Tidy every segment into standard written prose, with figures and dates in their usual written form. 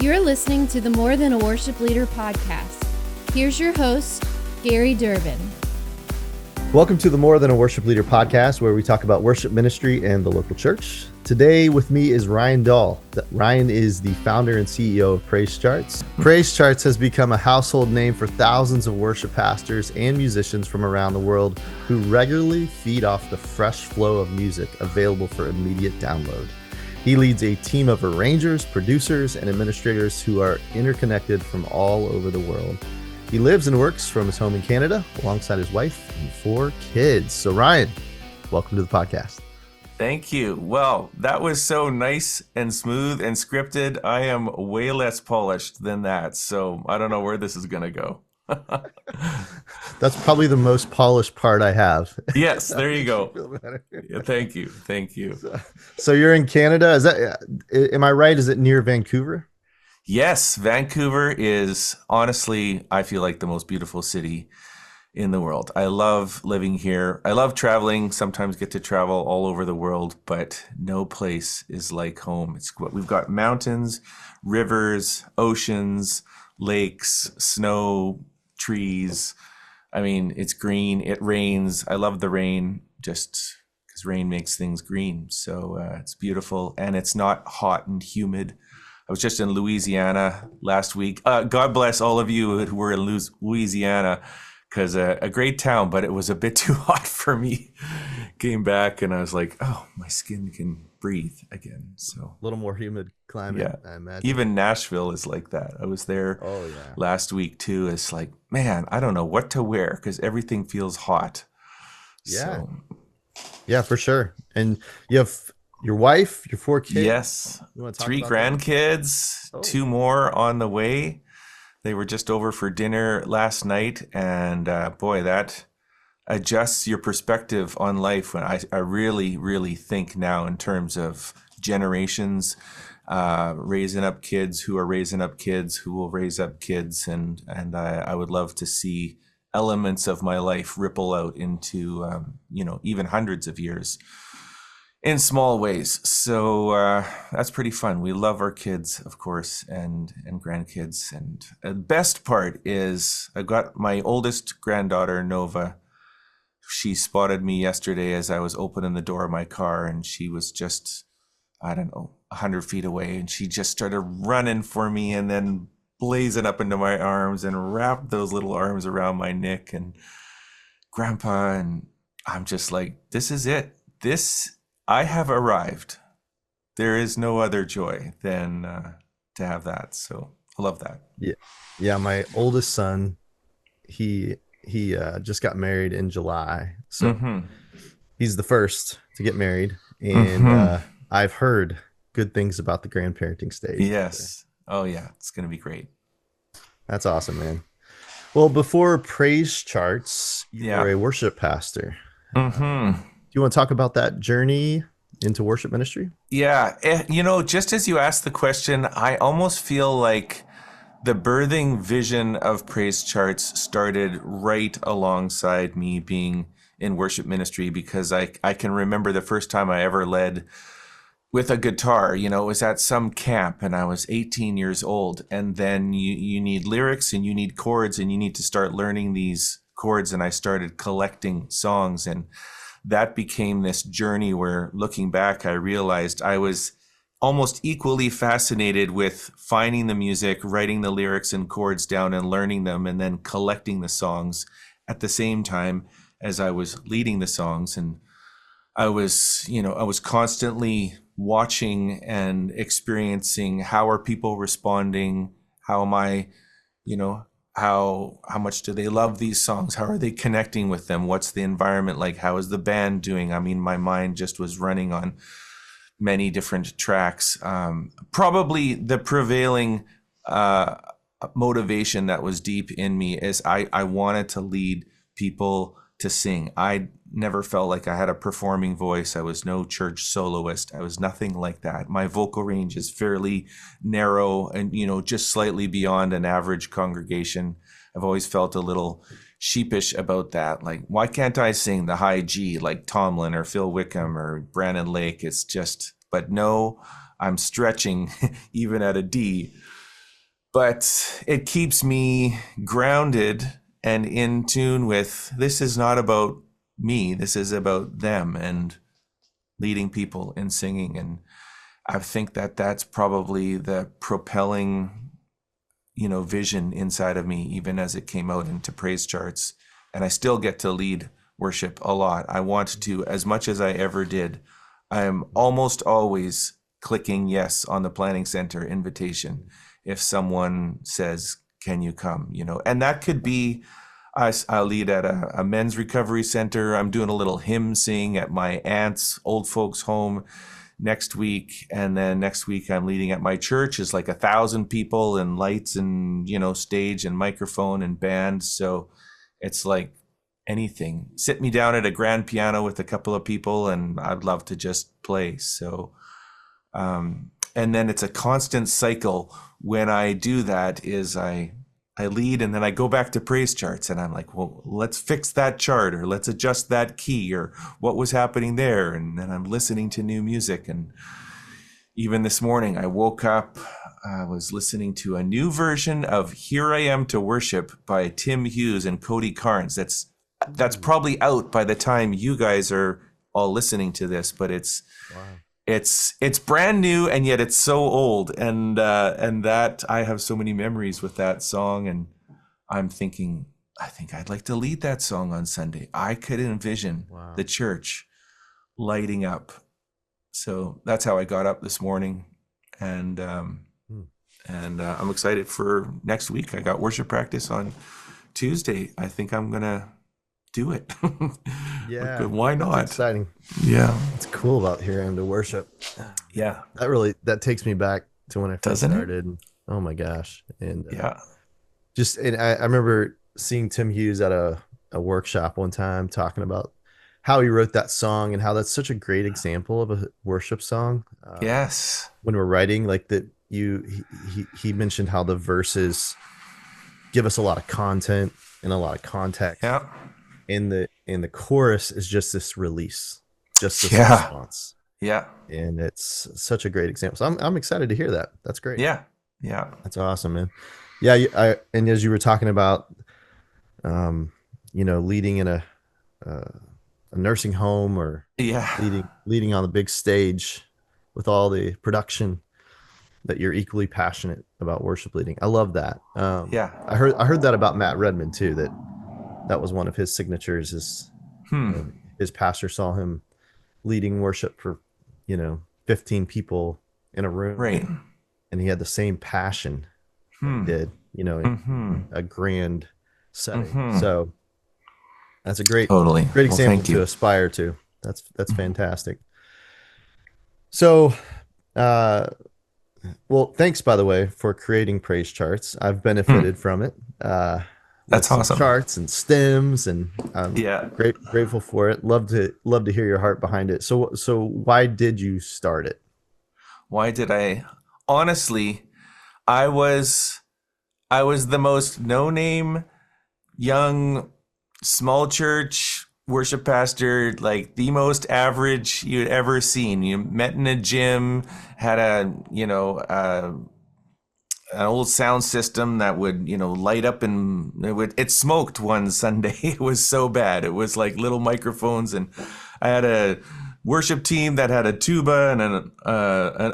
You're listening to the More Than a Worship Leader podcast. Here's your host, Gary Durbin. Welcome to the More Than a Worship Leader podcast, where we talk about worship ministry and the local church. Today with me is Ryan Dahl. Ryan is the founder and CEO of Praise Charts. Praise Charts has become a household name for thousands of worship pastors and musicians from around the world who regularly feed off the fresh flow of music available for immediate download. He leads a team of arrangers, producers, and administrators who are interconnected from all over the world. He lives and works from his home in Canada alongside his wife and 4 kids. So Ryan, welcome to the podcast. Thank you. Well, that was so nice and smooth and scripted. I am way less polished than that. So I don't know where this is going to go. That's probably the most polished part I have. Yes, there you go. Yeah, thank you. Thank you. So you're in Canada. Is that, am I right? Is it near Vancouver? Yes, Vancouver is honestly, I feel like the most beautiful city in the world. I love living here. I love traveling, sometimes get to travel all over the world, but no place is like home. We've got mountains, rivers, oceans, lakes, snow, trees. I mean, it's green, it rains. I love the rain just because rain makes things green. So it's beautiful and it's not hot and humid. I was just in Louisiana last week. God bless all of you who were in Louisiana, because a great town, but it was a bit too hot for me. Came back and I was like, oh, my skin can breathe again. So a little more humid climate, yeah. I imagine. Even Nashville is like that. I was there last week too. It's like, man, I don't know what to wear because everything feels hot. Yeah. So. Yeah, for sure. And you have your wife, your 4 kids. Yes. 3 grandkids, 2 more on the way. They were just over for dinner last night, and boy, that adjusts your perspective on life. When I really, really think now in terms of generations, raising up kids who are raising up kids who will raise up kids, and I would love to see elements of my life ripple out into even hundreds of years in small ways. So that's pretty fun. We love our kids, of course, and grandkids. And the best part is I've got my oldest granddaughter, Nova. She spotted me yesterday as I was opening the door of my car, and she was just, 100 feet away. And she just started running for me and then blazing up into my arms and wrapped those little arms around my neck and Grandpa. And I'm just like, this is it. I have arrived. There is no other joy than to have that. So I love that. Yeah. My oldest son, he just got married in July. So he's the first to get married. And I've heard good things about the grandparenting stage. Yes. Oh, yeah. It's going to be great. That's awesome, man. Well, before Praise Charts, you're a worship pastor. Do you want to talk about that journey into worship ministry? Yeah. Just as you asked the question, I almost feel like the birthing vision of Praise Charts started right alongside me being in worship ministry, because I can remember the first time I ever led with a guitar. It was at some camp and I was 18 years old. And then you need lyrics and you need chords and you need to start learning these chords. And I started collecting songs, and that became this journey where, looking back, I realized I was almost equally fascinated with finding the music, writing the lyrics and chords down and learning them, and then collecting the songs at the same time as I was leading the songs. And I was constantly watching and experiencing, how are people responding? How am I, how much do they love these songs? How are they connecting with them? What's the environment like? How is the band doing? I mean, my mind just was running on many different tracks. Probably the prevailing motivation that was deep in me is I wanted to lead people to sing. I never felt like I had a performing voice. I was no church soloist. I was nothing like that. My vocal range is fairly narrow and, just slightly beyond an average congregation. I've always felt a little sheepish about that. Like, why can't I sing the high G like Tomlin or Phil Wickham or Brandon Lake? It's just, but no, I'm stretching even at a D. but it keeps me grounded and in tune with, this is not about me. This is about them and leading people in singing. And I think that that's probably the propelling, vision inside of me, even as it came out into praise charts. And I still get to lead worship a lot. I want to, as much as I ever did, I'm almost always clicking yes on the planning center invitation if someone says, can you come? And that could be, I'll lead at a men's recovery center. I'm doing a little hymn sing at my aunt's old folks home next week. And then next week I'm leading at my church. It's like 1,000 people and lights and, stage and microphone and band. So it's like anything. Sit me down at a grand piano with a couple of people and I'd love to just play. So, and then it's a constant cycle. When I do that is I lead and then I go back to praise charts and I'm like, well, let's fix that chart or let's adjust that key or what was happening there. And then I'm listening to new music. And even this morning I woke up, I was listening to a new version of Here I Am to Worship by Tim Hughes and Cody Carnes. That's probably out by the time you guys are all listening to this, but it's brand new and yet it's so old, and that I have so many memories with that song, and I'm thinking I think I'd like to lead that song on Sunday. I could envision the church lighting up. So that's how I got up this morning, and I'm excited for next week. I got worship practice on Tuesday. I think I'm gonna do it. Yeah. Why not? That's exciting. Yeah. It's cool about Here I Am to Worship. Yeah. That takes me back to when I first Doesn't it? started. Oh my gosh. And Yeah. and I remember seeing Tim Hughes at a workshop one time talking about how he wrote that song and how that's such a great example of a worship song. Yes. When we're writing, like that, he mentioned how the verses give us a lot of content and a lot of context. Yeah. In the chorus is just this release, just this Yeah. response. Yeah. And it's such a great example. So I'm excited to hear that. That's great. Yeah. Yeah. That's awesome, man. Yeah. And as you were talking about, leading in a nursing home or leading on the big stage with all the production, that you're equally passionate about worship leading. I love that. Yeah. I heard that about Matt Redmond too, that was one of his signatures is his pastor saw him leading worship for, 15 people in a room. Right. And he had the same passion that he did, in a grand setting. So that's a great example to aspire to. That's fantastic. So, well, thanks, by the way, for creating praise charts. I've benefited from it. That's awesome. Charts and stems, and I'm grateful for it. Love to hear your heart behind it. So why did you start it? Why did I? Honestly, I was the most no-name, young, small church worship pastor, like the most average you'd ever seen. You met in a gym, had an old sound system that would, light up, and it smoked one Sunday. It was so bad. It was like little microphones, and I had a worship team that had a tuba and an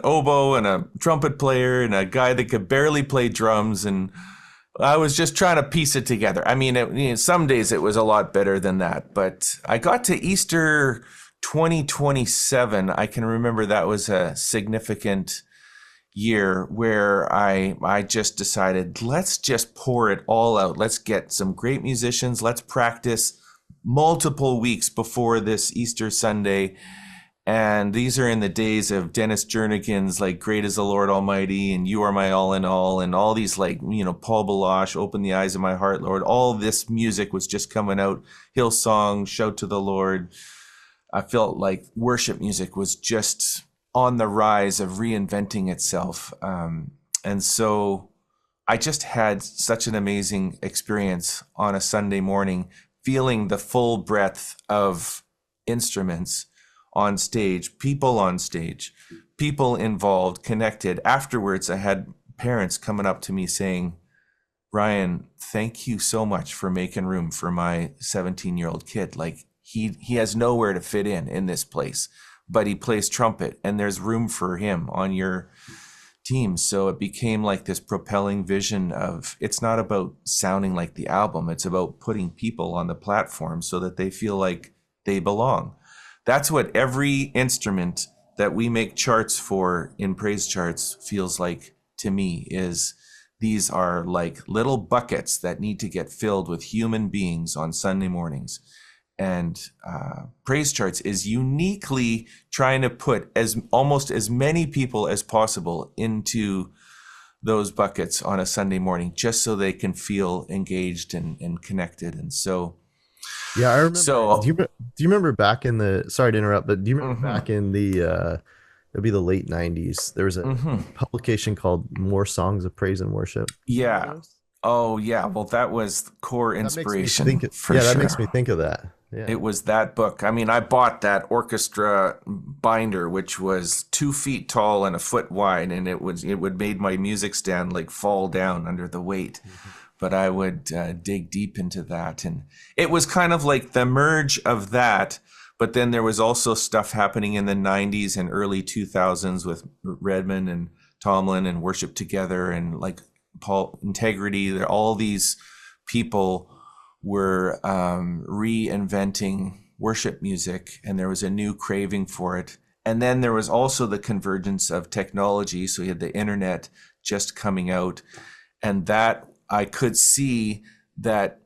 oboe and a trumpet player and a guy that could barely play drums, and I was just trying to piece it together. I mean, some days it was a lot better than that, but I got to Easter 2027. I can remember that was a significant year where I just decided, let's just pour it all out. Let's get some great musicians. Let's practice multiple weeks before this Easter Sunday. And these are in the days of Dennis Jernigan's like Great is the Lord Almighty and You Are My All in All, and all these like, Paul Baloche, Open the Eyes of My Heart, Lord. All this music was just coming out. Hillsong, Shout to the Lord. I felt like worship music was just on the rise of reinventing itself. And so I just had such an amazing experience on a Sunday morning, feeling the full breadth of instruments on stage, people involved, connected. Afterwards, I had parents coming up to me saying, Ryan, thank you so much for making room for my 17-year-old kid. Like he has nowhere to fit in this place, but he plays trumpet and there's room for him on your team. So it became like this propelling vision of, it's not about sounding like the album. It's about putting people on the platform so that they feel like they belong. That's what every instrument that we make charts for in Praise Charts feels like to me. Is these are like little buckets that need to get filled with human beings on Sunday mornings. And Praise Charts is uniquely trying to put almost as many people as possible into those buckets on a Sunday morning, just so they can feel engaged and connected. And so, yeah, I remember. So, Do you remember back in the? Sorry to interrupt, but do you remember Mm-hmm. back in the? It'll be the late '90s. There was a publication called "More Songs of Praise and Worship." Yeah. Oh, yeah. Well, that was core inspiration. That makes me think of that. Yeah. It was that book. I mean, I bought that orchestra binder, which was 2 feet tall and a foot wide, and it would made my music stand like fall down under the weight. Mm-hmm. But I would dig deep into that, and it was kind of like the merge of that. But then there was also stuff happening in the 90s and early 2000s with Redman and Tomlin and Worship Together and like Paul Integrity. All these people were reinventing worship music, and there was a new craving for it. And then there was also the convergence of technology. So you had the internet just coming out, and that I could see that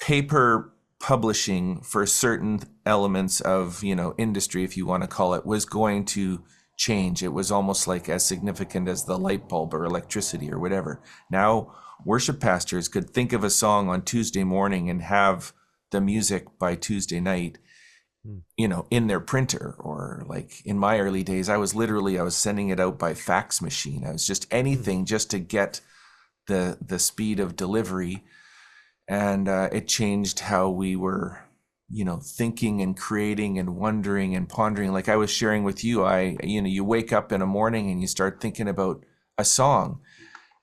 paper publishing for certain elements of, industry, if you want to call it, was going to change. It was almost like as significant as the light bulb or electricity or whatever. Now, worship pastors could think of a song on Tuesday morning and have the music by Tuesday night, in their printer. Or like in my early days, I was sending it out by fax machine. I was just anything just to get the speed of delivery. And it changed how we were, thinking and creating and wondering and pondering. Like I was sharing with you, you wake up in a morning and you start thinking about a song.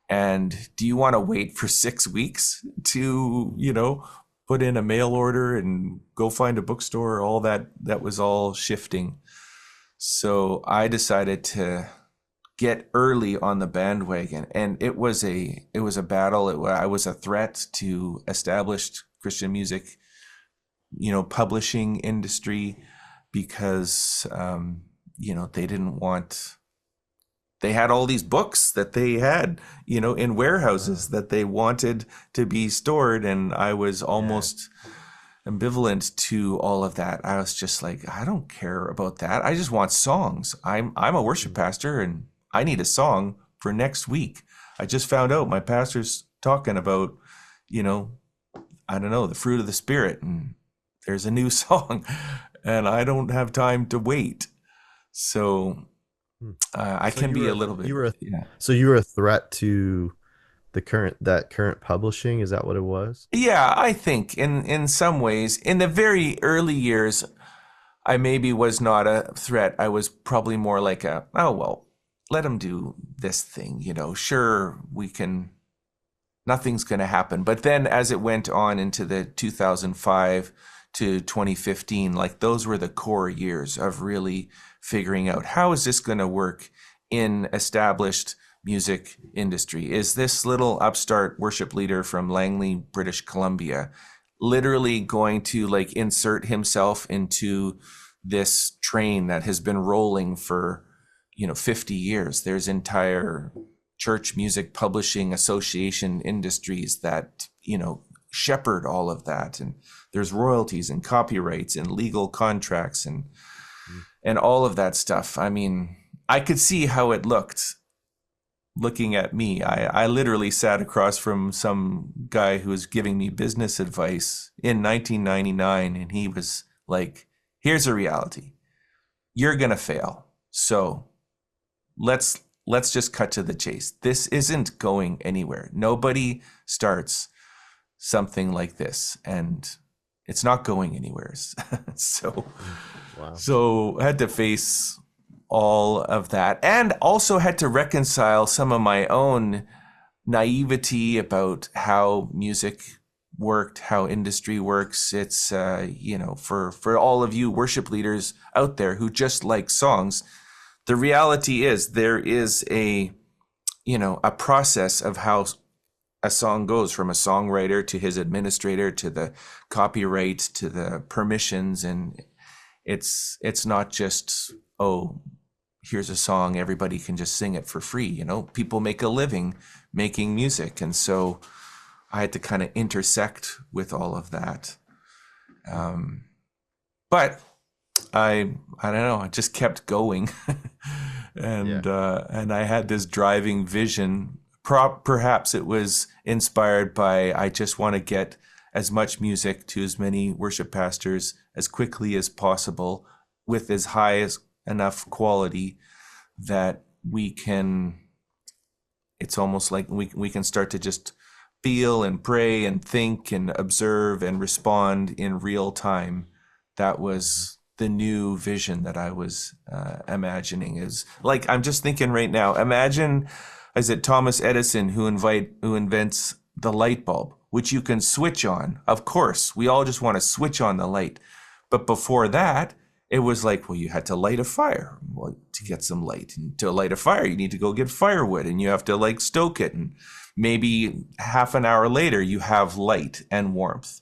And do you want to wait for 6 weeks to, put in a mail order and go find a bookstore? All that was all shifting. So I decided to get early on the bandwagon, and it was a battle. I was a threat to established Christian music, publishing industry, because they didn't want. They had all these books that they had, in warehouses that they wanted to be stored, and I was almost ambivalent to all of that. I was just like, I don't care about that. I just want songs. I'm a worship pastor, and I need a song for next week. I just found out my pastor's talking about, I don't know, the fruit of the Spirit, and there's a new song, and I don't have time to wait. So I can be a little bit. So you were a threat to the current publishing. Is that what it was? Yeah, I think in some ways, in the very early years, I maybe was not a threat. I was probably more like let them do this thing, sure, nothing's going to happen. But then as it went on into the 2005 to 2015, like those were the core years of really figuring out, how is this going to work in established music industry? Is this little upstart worship leader from Langley, British Columbia, literally going to like insert himself into this train that has been rolling for 50 years? There's entire church music publishing association industries that shepherd all of that, and there's royalties and copyrights and legal contracts and all of that stuff. I mean, I could see how it looked looking at me. I literally sat across from some guy who was giving me business advice in 1999, and he was like, here's a reality. You're going to fail. So let's just cut to the chase. This isn't going anywhere. Nobody starts something like this, and it's not going anywhere. So I had to face all of that, and also had to reconcile some of my own naivety about how music worked, how industry works. It's, for all of you worship leaders out there who just like songs, the reality is there is a process of how a song goes, from a songwriter to his administrator to the copyright to the permissions. And it's not just, oh, here's a song, everybody can just sing it for free. People make a living making music. And so I had to kind of intersect with all of that. But I don't know, I just kept going. And I had this driving vision. Perhaps it was inspired by, I just want to get as much music to as many worship pastors as quickly as possible with as high as enough quality that we can, it's almost like we can start to just feel and pray and think and observe and respond in real time. That was the new vision that I was imagining. Is like, I'm just thinking right now, imagine, is it Thomas Edison who invents the light bulb, which you can switch on. Of course, we all just want to switch on the light. But before that, it was like, well, you had to light a fire to get some light. And to light a fire, you need to go get firewood, and you have to stoke it. And maybe half an hour later, you have light and warmth.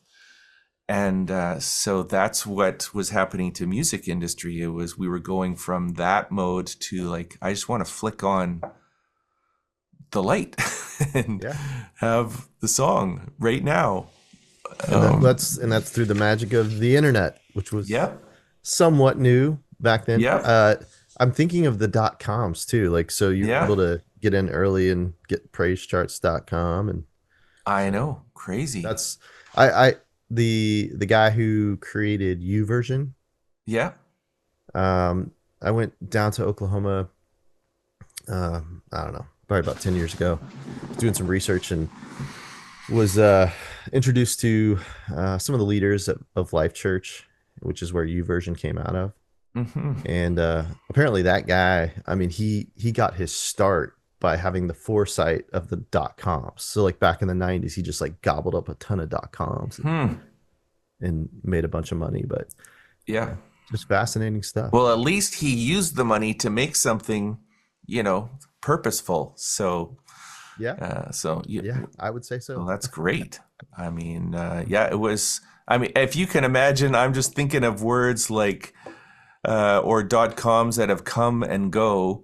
And so that's what was happening to music industry. It was, we were going from that mode to I just want to flick on the light and have the song right now. And that's through the magic of the internet, which was somewhat new back then. I'm thinking of the .coms too. So you were able to get in early and get praisecharts.com. And I know, crazy. That's the guy who created YouVersion. I went down to Oklahoma. I don't know, probably about 10 years ago, doing some research, and was introduced to some of the leaders of Life Church, which is where YouVersion came out of. Mm-hmm. And apparently that guy, I mean, he got his start by having the foresight of the .coms. So back in the 90s, he just gobbled up a ton of .coms and made a bunch of money. But just fascinating stuff. Well, at least he used the money to make something, purposeful. So I would say so. Well, that's great. I mean, it was, if you can imagine, I'm just thinking of words or .coms that have come and go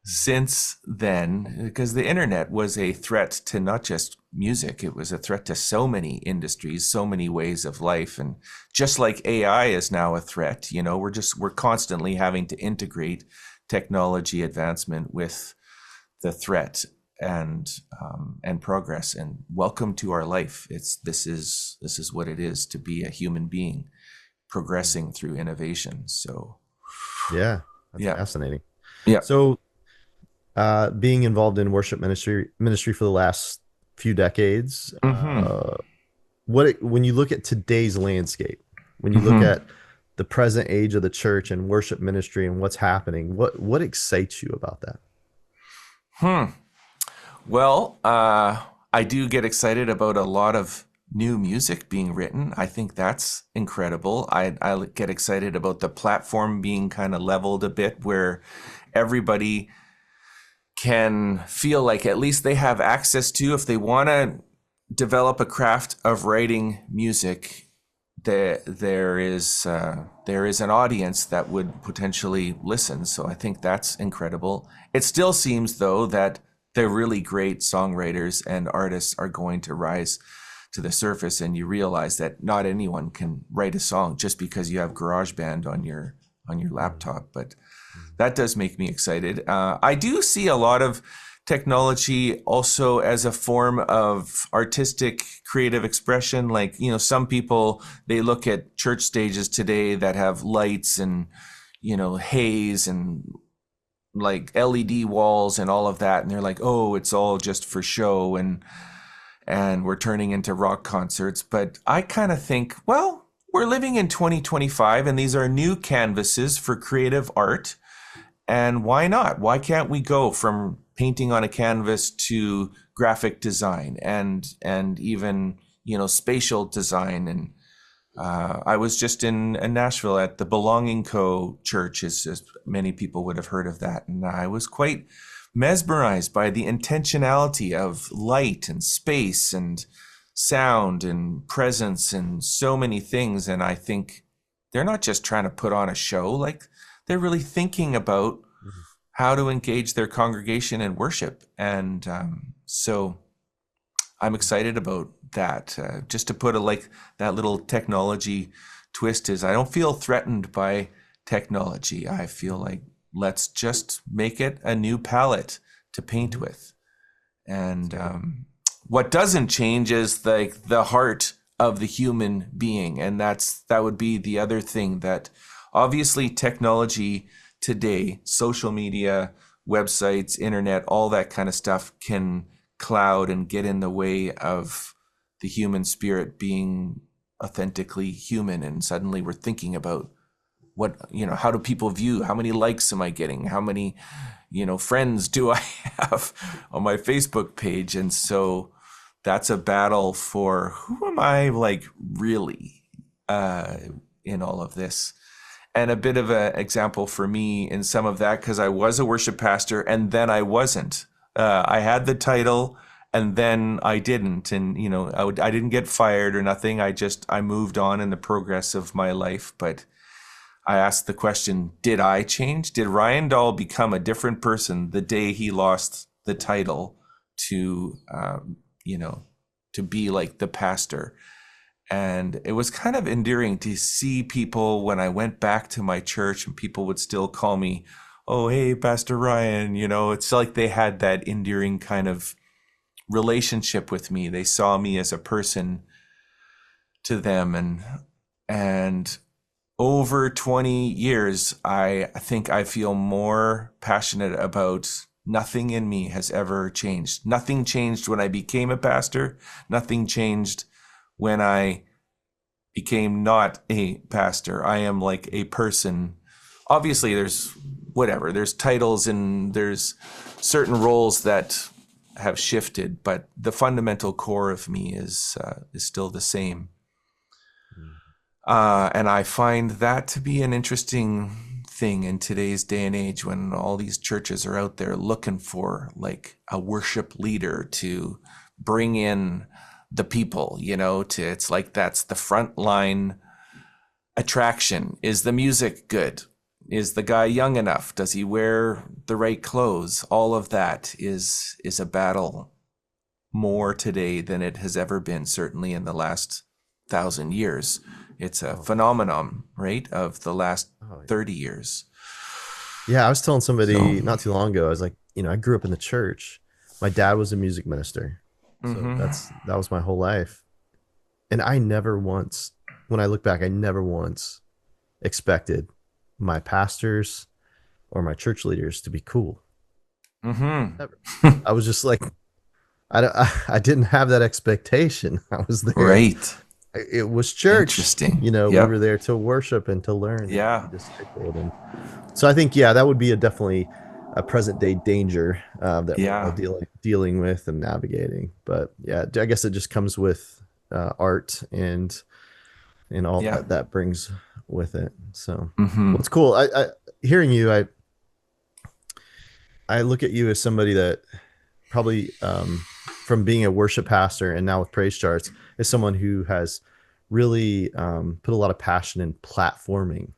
since then, because the internet was a threat to not just music, it was a threat to so many industries, so many ways of life. And just like AI is now a threat, we're constantly having to integrate technology advancement with the threat and progress. And welcome to our life. This is what it is to be a human being progressing through innovation. So that's fascinating. So being involved in worship ministry for the last few decades, when you look at today's landscape, when you look at the present age of the church and worship ministry and what's happening, what excites you about that? Well, I do get excited about a lot of new music being written. I think that's incredible. I get excited about the platform being kind of leveled a bit, where everybody can feel like at least they have access to, if they want to develop a craft of writing music, there is an audience that would potentially listen. So I think that's incredible. It still seems, though, that the really great songwriters and artists are going to rise to the surface, and you realize that not anyone can write a song just because you have GarageBand on your laptop. But that does make me excited. I do see a lot of technology also as a form of artistic creative expression. Some people, they look at church stages today that have lights and haze and LED walls and all of that, and they're like, oh, it's all just for show, and we're turning into rock concerts. But I kind of think, well, we're living in 2025, and these are new canvases for creative art. And why not? Why can't we go from painting on a canvas to graphic design and even, spatial design? And I was just in Nashville at the Belonging Co. Church, as many people would have heard of that. And I was quite mesmerized by the intentionality of light and space and sound and presence and so many things. And I think they're not just trying to put on a show, like they're really thinking about how to engage their congregation in worship. And so I'm excited about that. Just to put that little technology twist is, I don't feel threatened by technology. I feel like, let's just make it a new palette to paint with. And what doesn't change is the heart of the human being. And that would be the other thing, that obviously technology today, social media, websites, internet, all that kind of stuff can cloud and get in the way of the human spirit being authentically human. And suddenly we're thinking about how do people view, how many likes am I getting? How many, friends do I have on my Facebook page? And so that's a battle for who am I really in all of this. And a bit of an example for me in some of that, because I was a worship pastor and then I wasn't. I had the title and then I didn't. And, I didn't get fired or nothing. I moved on in the progress of my life. But I asked the question, did I change? Did Ryan Dahl become a different person the day he lost the title to, to be like the pastor? And it was kind of endearing to see people when I went back to my church, and people would still call me, oh, hey, Pastor Ryan. It's like they had that endearing kind of relationship with me. They saw me as a person to them. And over 20 years, I think I feel more passionate about nothing in me has ever changed. Nothing changed when I became a pastor. Nothing changed when I became not a pastor. I am like a person. Obviously, there's titles and there's certain roles that have shifted, but the fundamental core of me is still the same. And I find that to be an interesting thing in today's day and age, when all these churches are out there looking for a worship leader to bring in the people, it's like that's the front line attraction. Is the music good? Is the guy young enough? Does he wear the right clothes? All of that is a battle more today than it has ever been, certainly in the last 1,000 years. It's a phenomenon, right, of the last 30 years. Yeah, I was telling somebody not too long ago, I was like, I grew up in the church. My dad was a music minister. So that was my whole life. And I never once, when I look back, I never once expected my pastors or my church leaders to be cool. Never. I was just like, I didn't have that expectation. I was there. Right. It was church. Interesting. We were there to worship and to learn. Yeah. And so I think, that would be definitely a present day danger that we're all dealing with and navigating. But I guess it just comes with art and all that brings with it. So what's cool, I hearing you, I look at you as somebody that probably from being a worship pastor and now with Praise Charts, is someone who has really put a lot of passion in platforming,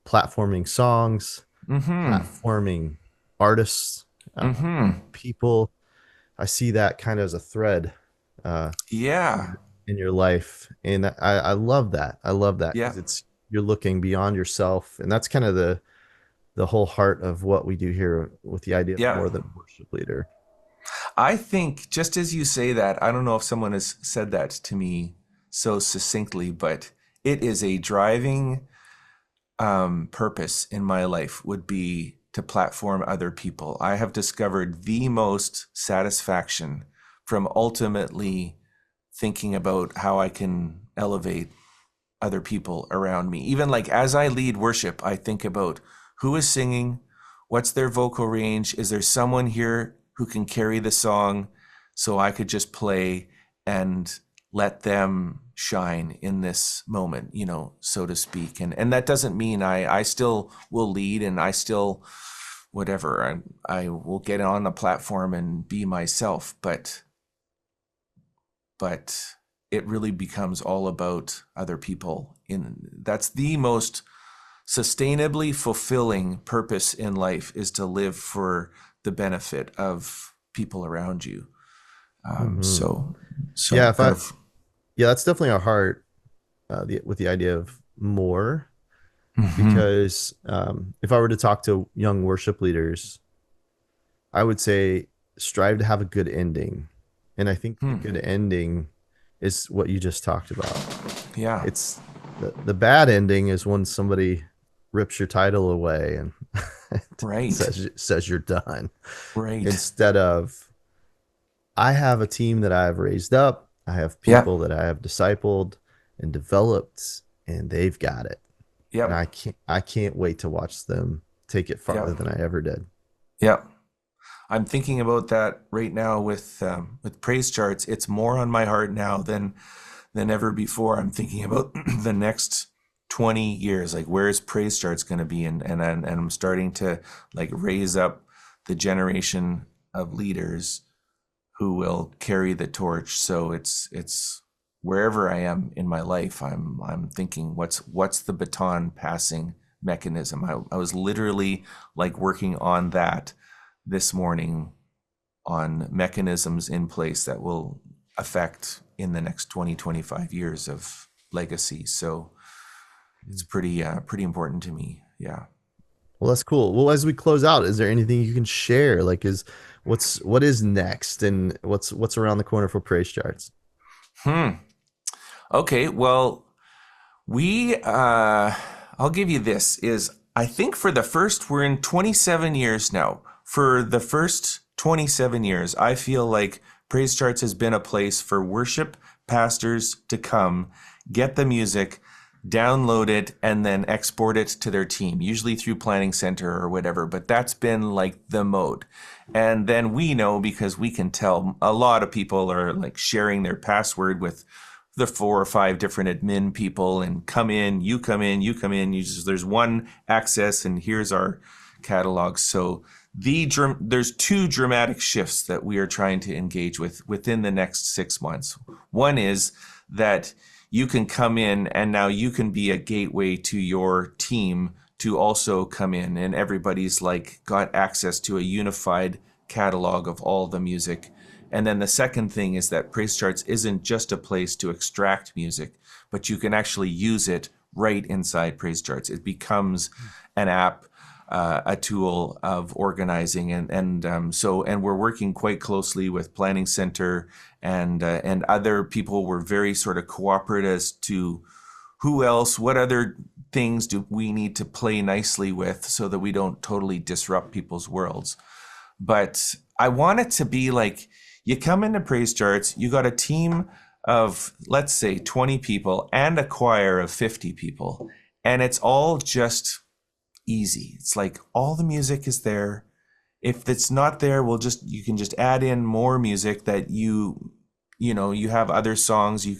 platforming songs, platforming artists, people. I see that kind of as a thread in your life. And I love that. I love that, because you're looking beyond yourself. And that's kind of the whole heart of what we do here with the idea of more than a worship leader. I think, just as you say that, I don't know if someone has said that to me so succinctly, but it is a driving purpose in my life would be to platform other people. I have discovered the most satisfaction from ultimately thinking about how I can elevate other people around me. Even as I lead worship, I think about who is singing, What's their vocal range? Is there someone here who can carry the song so I could just play and let them shine in this moment, so to speak. And that doesn't mean I still will lead, and I still, whatever, I will get on the platform and be myself, but it really becomes all about other people. That's the most sustainably fulfilling purpose in life, is to live for the benefit of people around you. So Yeah, kind of, yeah, that's definitely our heart with the idea of more, mhm. because if I were to talk to young worship leaders, I would say strive to have a good ending. And I think the good ending is what you just talked about. Yeah. It's the bad ending is when somebody rips your title away and Right. says you're done. Right. Instead of, I have a team that I've raised up, I have Yeah. people that I have discipled and developed, and they've got it. And Yep. I can't wait to watch them take it farther Yep. than I ever did. Yep. I'm thinking about that right now with praise charts. It's more on my heart now than ever before. I'm thinking about the next 20 years. Like, where's praise charts going to be? And I'm starting to like raise up the generation of leaders who will carry the torch. So it's wherever I am in my life, I'm thinking, what's the baton passing mechanism? I was literally like working on that this morning, on mechanisms in place that will affect in the next 20-25 years of legacy. So it's pretty important to me. Yeah. Well, that's cool. Well, as we close out, is there anything you can share? Like, what is next, and what's around the corner for praise charts? Okay. Well, I'll give you this, is I think we're in 27 years now. For the first 27 years, I feel like Praise Charts has been a place for worship pastors to come, get the music, download it, and then export it to their team, usually through Planning Center or whatever. But that's been like the mode. And then we know, because we can tell, a lot of people are like sharing their password with the 4 or 5 different admin people, and come in, you come in, there's one access, and here's our catalog. So there's 2 dramatic shifts that we are trying to engage with within the next 6 months. One is that you can come in, and now you can be a gateway to your team to also come in, and everybody's like got access to a unified catalog of all the music. And then the second thing is that Praise Charts isn't just a place to extract music, but you can actually use it right inside Praise Charts. It becomes an app, a tool of organizing, and we're working quite closely with Planning Center and other people. We're very sort of cooperative as to who else, what other things do we need to play nicely with, so that we don't totally disrupt people's worlds. But I want it to be like, you come into Praise Charts, you got a team of, let's say, 20 people and a choir of 50 people, and it's all just easy. It's like all the music is there. If it's not there, you can just add in more music that you have other songs. You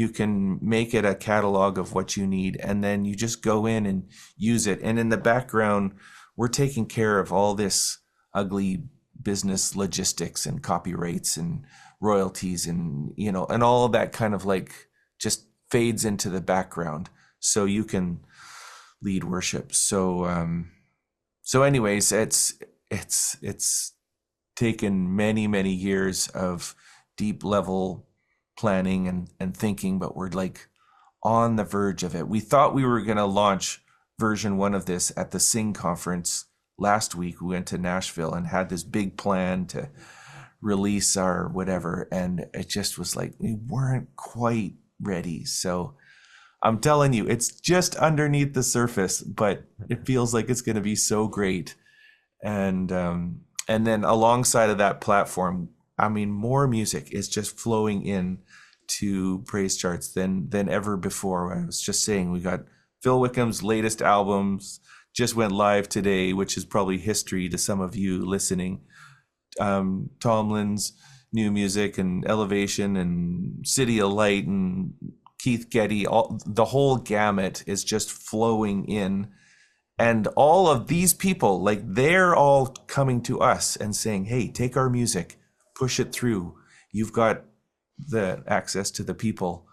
can make it a catalog of what you need, and then you just go in and use it. And in the background, we're taking care of all this ugly business logistics and copyrights and royalties, and and all of that kind of like just fades into the background, so you can lead worship. So anyways, it's taken many years of deep level planning and thinking, but we're like on the verge of it. We thought we were going to launch version 1 of this at the Sing conference last week. We went to Nashville and had this big plan to release our whatever, and it just was like we weren't quite ready. So I'm telling you, it's just underneath the surface, but it feels like it's going to be so great. And then alongside of that platform, I mean, more music is just flowing in to Praise Charts than ever before. I was just saying, we got Phil Wickham's latest albums just went live today, which is probably history to some of you listening. Tomlin's new music and Elevation and City of Light and Keith Getty, the whole gamut is just flowing in. And all of these people, like, they're all coming to us and saying, hey, take our music, push it through. You've got the access to the people.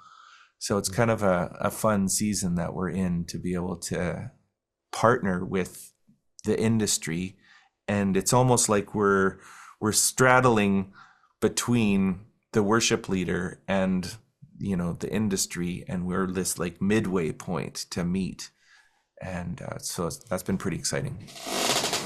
So it's kind of a fun season that we're in to be able to partner with the industry. And it's almost like we're straddling between the worship leader and, you know, the industry, and we're this like midway point to meet. And so that's been pretty exciting.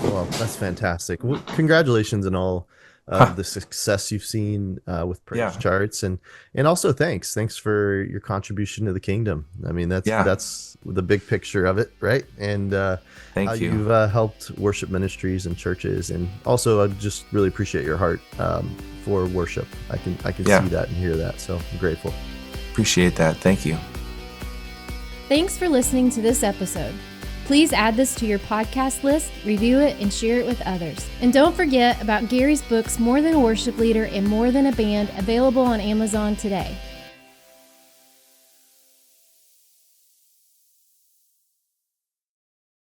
Well, that's fantastic. Well, congratulations on all the success you've seen with Praise Charts, and also thanks for your contribution to the kingdom. I mean, that's the big picture of it, right? And thank how you. You've helped worship ministries and churches, and also I just really appreciate your heart for worship. I can see that and hear that, so I'm grateful. Appreciate that. Thank you. Thanks for listening to this episode. Please add this to your podcast list, review it, and share it with others. And don't forget about Gary's books, More Than a Worship Leader and More Than a Band, available on Amazon today.